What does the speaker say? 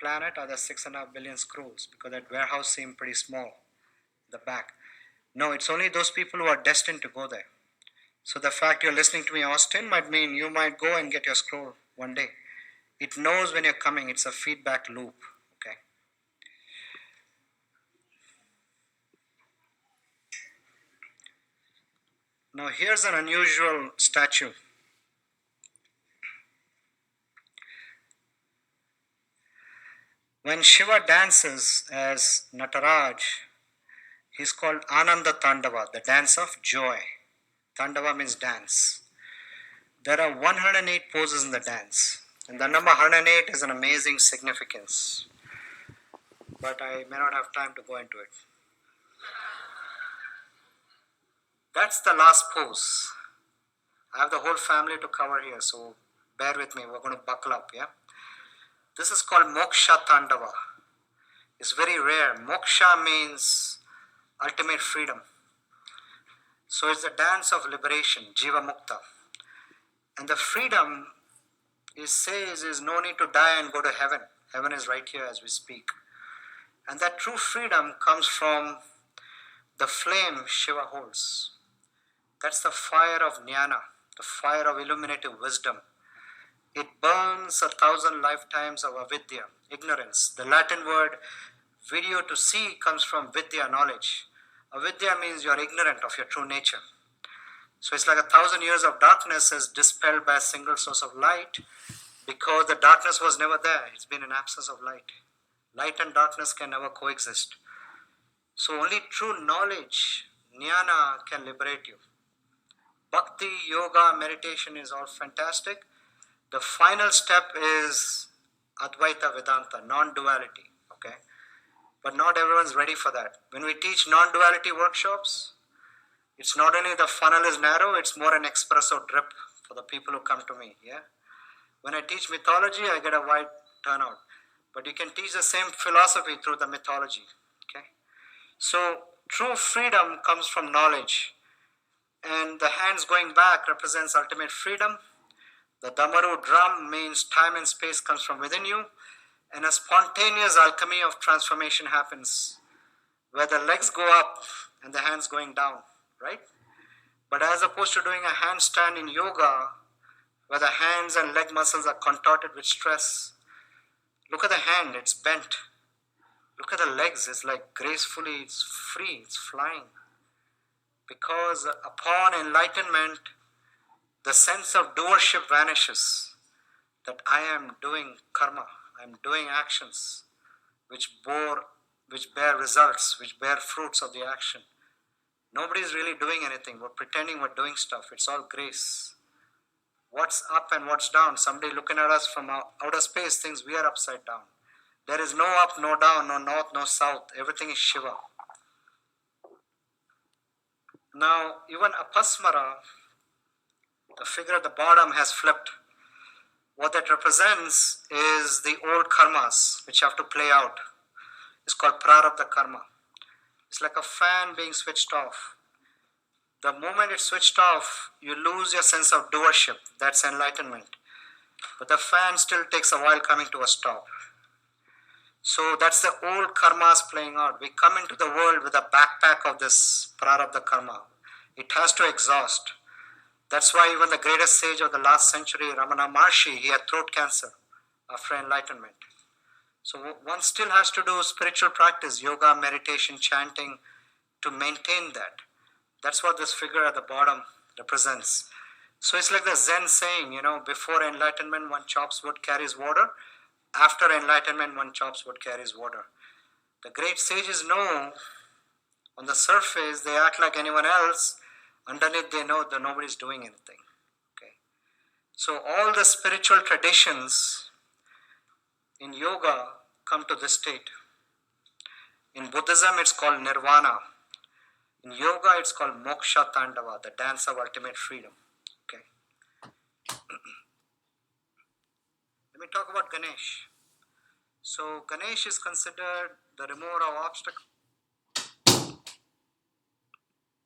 planet are the 6.5 billion scrolls, because that warehouse seemed pretty small, the back. No, it's only those people who are destined to go there. So the fact you're listening to me, Austin, might mean you might go and get your scroll one day. It knows when you're coming. It's a feedback loop. Okay. Now here's an unusual statue. When Shiva dances as Nataraj, he's called Ananda Tandava, the dance of joy. Tandava means dance. There are 108 poses in the dance, and the number 108 is an amazing significance, but I may not have time to go into it. That's the last pose. I have the whole family to cover here, so bear with me. We're going to buckle up, yeah? This is called Moksha Tandava. It's very rare. Moksha means ultimate freedom. So it's the dance of liberation, Jiva Mukta. And the freedom says is no need to die and go to heaven. Heaven is right here as we speak. And that true freedom comes from the flame Shiva holds. That's the fire of jnana, the fire of illuminative wisdom. It burns 1,000 lifetimes of avidya, ignorance. The Latin word video to see comes from vidya, knowledge. Avidya means you are ignorant of your true nature. So it's like 1,000 years of darkness is dispelled by a single source of light, because the darkness was never there. It's been an absence of light. Light and darkness can never coexist. So only true knowledge, jnana, can liberate you. Bhakti, yoga, meditation is all fantastic. The final step is Advaita Vedanta, non-duality. Okay? But not everyone's ready for that. When we teach non-duality workshops, it's not only the funnel is narrow, it's more an espresso drip for the people who come to me. Yeah. When I teach mythology, I get a wide turnout. But you can teach the same philosophy through the mythology. Okay. So true freedom comes from knowledge. And the hands going back represents ultimate freedom. The Damaru drum means time and space comes from within you. And a spontaneous alchemy of transformation happens, where the legs go up and the hands going down, right? But as opposed to doing a handstand in yoga, where the hands and leg muscles are contorted with stress, look at the hand, it's bent. Look at the legs, it's like gracefully, it's free, it's flying. Because upon enlightenment, the sense of doership vanishes, that I am doing karma, I am doing actions which bear results, which bear fruits of the action. Nobody is really doing anything. We're pretending we're doing stuff. It's all grace. What's up and what's down? Somebody looking at us from outer space thinks we are upside down. There is no up, no down, no north, no south. Everything is Shiva. Now, even Apasmara, the figure at the bottom, has flipped. What that represents is the old karmas which have to play out. It's called prarabdha karma. It's like a fan being switched off. The moment it's switched off, you lose your sense of doership. That's enlightenment. But the fan still takes a while coming to a stop. So that's the old karmas playing out. We come into the world with a backpack of this prarabdha karma. It has to exhaust. That's why even the greatest sage of the last century, Ramana Maharshi, he had throat cancer after enlightenment. So one still has to do spiritual practice, yoga, meditation, chanting, to maintain that. That's what this figure at the bottom represents. So it's like the Zen saying, before enlightenment, one chops wood, carries water. After enlightenment, one chops wood, carries water. The great sages know, on the surface, they act like anyone else. Underneath, they know that nobody's doing anything. Okay. So all the spiritual traditions in yoga come to this state. In Buddhism, it's called nirvana. In yoga, it's called Moksha Tandava, the dance of ultimate freedom. Okay. Let me talk about Ganesh. So Ganesh is considered the remover of